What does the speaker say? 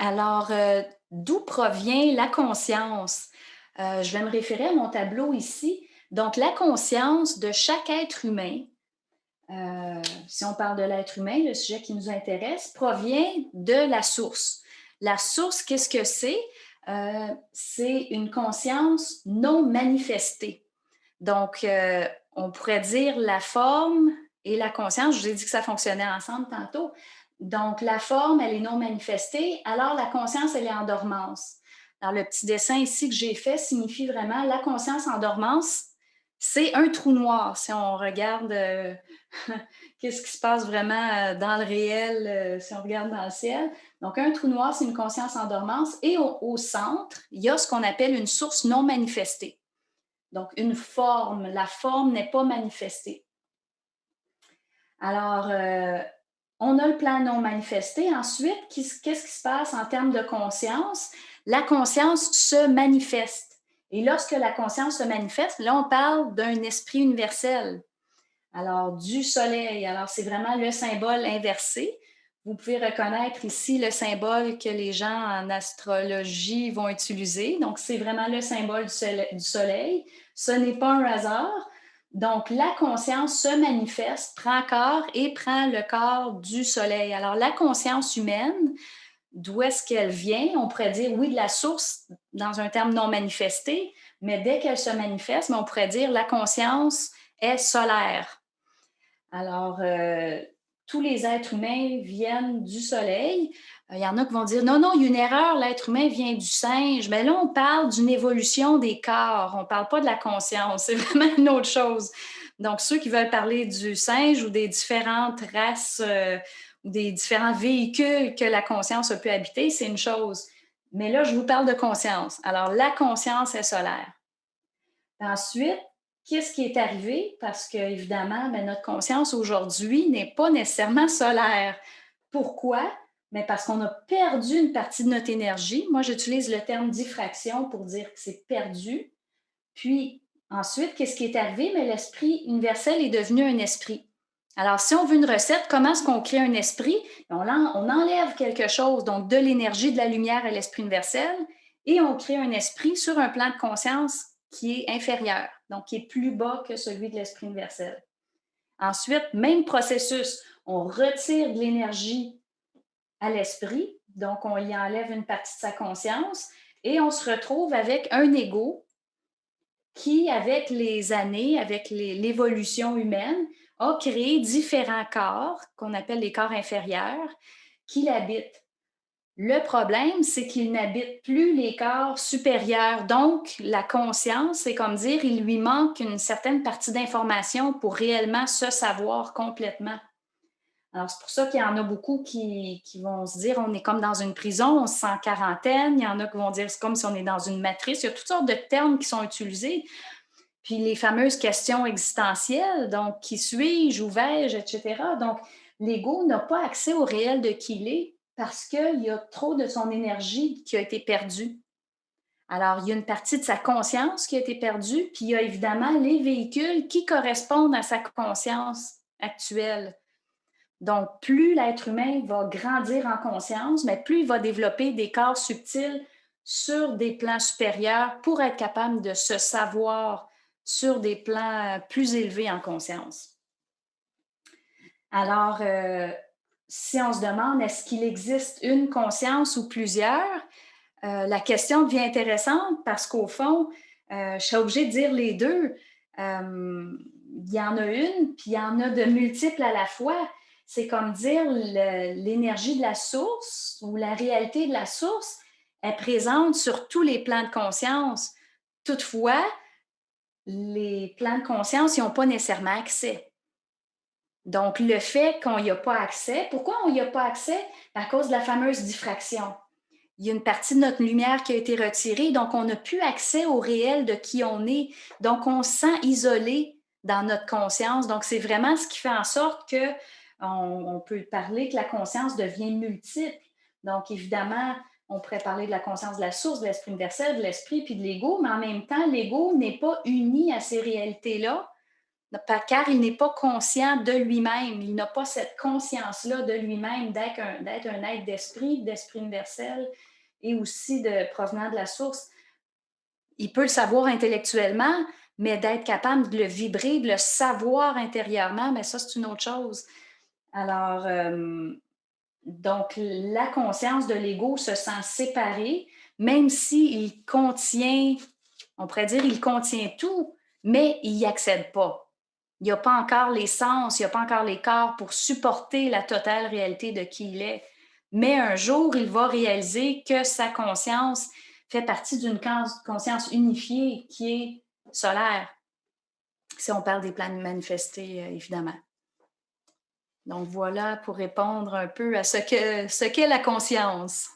Alors, d'où provient la conscience? Je vais me référer à mon tableau ici. Donc, la conscience de chaque être humain, si on parle de l'être humain, le sujet qui nous intéresse, provient de la source. La source, qu'est-ce que c'est? C'est une conscience non manifestée. Donc, on pourrait dire la forme et la conscience. Je vous ai dit que ça fonctionnait ensemble tantôt. Donc, la forme, elle est non manifestée, alors la conscience, elle est en dormance. Alors, le petit dessin ici que j'ai fait signifie vraiment la conscience en dormance, c'est un trou noir. Si on regarde qu'est-ce qui se passe vraiment dans le réel, si on regarde dans le ciel. Donc, un trou noir, c'est une conscience en dormance. Et au centre, il y a ce qu'on appelle une source non manifestée. Donc, une forme. La forme n'est pas manifestée. Alors, on a le plan non manifesté. Ensuite, qu'est-ce qui se passe en termes de conscience? La conscience se manifeste. Et lorsque la conscience se manifeste, là, on parle d'un esprit universel. Alors, du soleil. Alors, c'est vraiment le symbole inversé. Vous pouvez reconnaître ici le symbole que les gens en astrologie vont utiliser. Donc, c'est vraiment le symbole du soleil. Ce n'est pas un hasard. Donc, la conscience se manifeste, prend corps et prend le corps du soleil. Alors, la conscience humaine, d'où est-ce qu'elle vient? On pourrait dire, oui, de la source dans un terme non manifesté, mais dès qu'elle se manifeste, on pourrait dire la conscience est solaire. Alors, tous les êtres humains viennent du soleil. Il y en a qui vont dire, non, non, il y a une erreur, l'être humain vient du singe. Mais là, on parle d'une évolution des corps, on ne parle pas de la conscience, c'est vraiment une autre chose. Donc, ceux qui veulent parler du singe ou des différentes races ou des différents véhicules que la conscience a pu habiter, c'est une chose. Mais là, je vous parle de conscience. Alors, la conscience est solaire. Ensuite, qu'est-ce qui est arrivé? Parce que, évidemment, ben, notre conscience aujourd'hui n'est pas nécessairement solaire. Pourquoi? Mais parce qu'on a perdu une partie de notre énergie. Moi, j'utilise le terme diffraction pour dire que c'est perdu. Puis, ensuite, qu'est-ce qui est arrivé? Mais l'esprit universel est devenu un esprit. Alors, si on veut une recette, comment est-ce qu'on crée un esprit? On enlève quelque chose, donc de l'énergie, de la lumière à l'esprit universel, et on crée un esprit sur un plan de conscience qui est inférieur, donc qui est plus bas que celui de l'esprit universel. Ensuite, même processus, on retire de l'énergie à l'esprit, donc on y enlève une partie de sa conscience, et on se retrouve avec un ego qui, avec les années, avec l'évolution humaine, a créé différents corps, qu'on appelle les corps inférieurs, qui l'habitent. Le problème, c'est qu'il n'habite plus les corps supérieurs. Donc, la conscience, c'est comme dire, il lui manque une certaine partie d'information pour réellement se savoir complètement. Alors, c'est pour ça qu'il y en a beaucoup qui vont se dire, on est comme dans une prison, on se sent en quarantaine. Il y en a qui vont dire, c'est comme si on est dans une matrice. Il y a toutes sortes de termes qui sont utilisés. Puis les fameuses questions existentielles, donc qui suis-je, où vais-je, etc. Donc, l'ego n'a pas accès au réel de qui il est parce qu'il y a trop de son énergie qui a été perdue. Alors, il y a une partie de sa conscience qui a été perdue, puis il y a évidemment les véhicules qui correspondent à sa conscience actuelle. Donc, plus l'être humain va grandir en conscience, mais plus il va développer des corps subtils sur des plans supérieurs pour être capable de se savoir sur des plans plus élevés en conscience. Alors, si on se demande est-ce qu'il existe une conscience ou plusieurs, la question devient intéressante parce qu'au fond, je serais obligée de dire les deux. Il y en a une, puis il y en a de multiples à la fois. C'est comme dire l'énergie de la source ou la réalité de la source est présente sur tous les plans de conscience. Toutefois, les plans de conscience n'y ont pas nécessairement accès. Donc, le fait qu'on n'y a pas accès, pourquoi on n'y a pas accès? À cause de la fameuse diffraction. Il y a une partie de notre lumière qui a été retirée, donc on n'a plus accès au réel de qui on est. Donc, on se sent isolé dans notre conscience. Donc, c'est vraiment ce qui fait en sorte que on peut parler que la conscience devient multiple. Donc, évidemment, on pourrait parler de la conscience de la source, de l'esprit universel, de l'esprit, puis de l'ego, mais en même temps, l'ego n'est pas uni à ces réalités-là. car il n'est pas conscient de lui-même. Il n'a pas cette conscience-là de lui-même, d'être un être d'esprit universel et aussi provenant de la source. Il peut le savoir intellectuellement, mais d'être capable de le vibrer, de le savoir intérieurement, mais ça, c'est une autre chose. Alors, donc, la conscience de l'ego se sent séparée, même s'il contient, on pourrait dire, il contient tout, mais il n'y accède pas. Il n'y a pas encore les sens, il n'y a pas encore les corps pour supporter la totale réalité de qui il est. Mais un jour, il va réaliser que sa conscience fait partie d'une conscience unifiée qui est solaire, si on parle des plans manifestés, évidemment. Donc voilà pour répondre un peu à ce qu'est la conscience.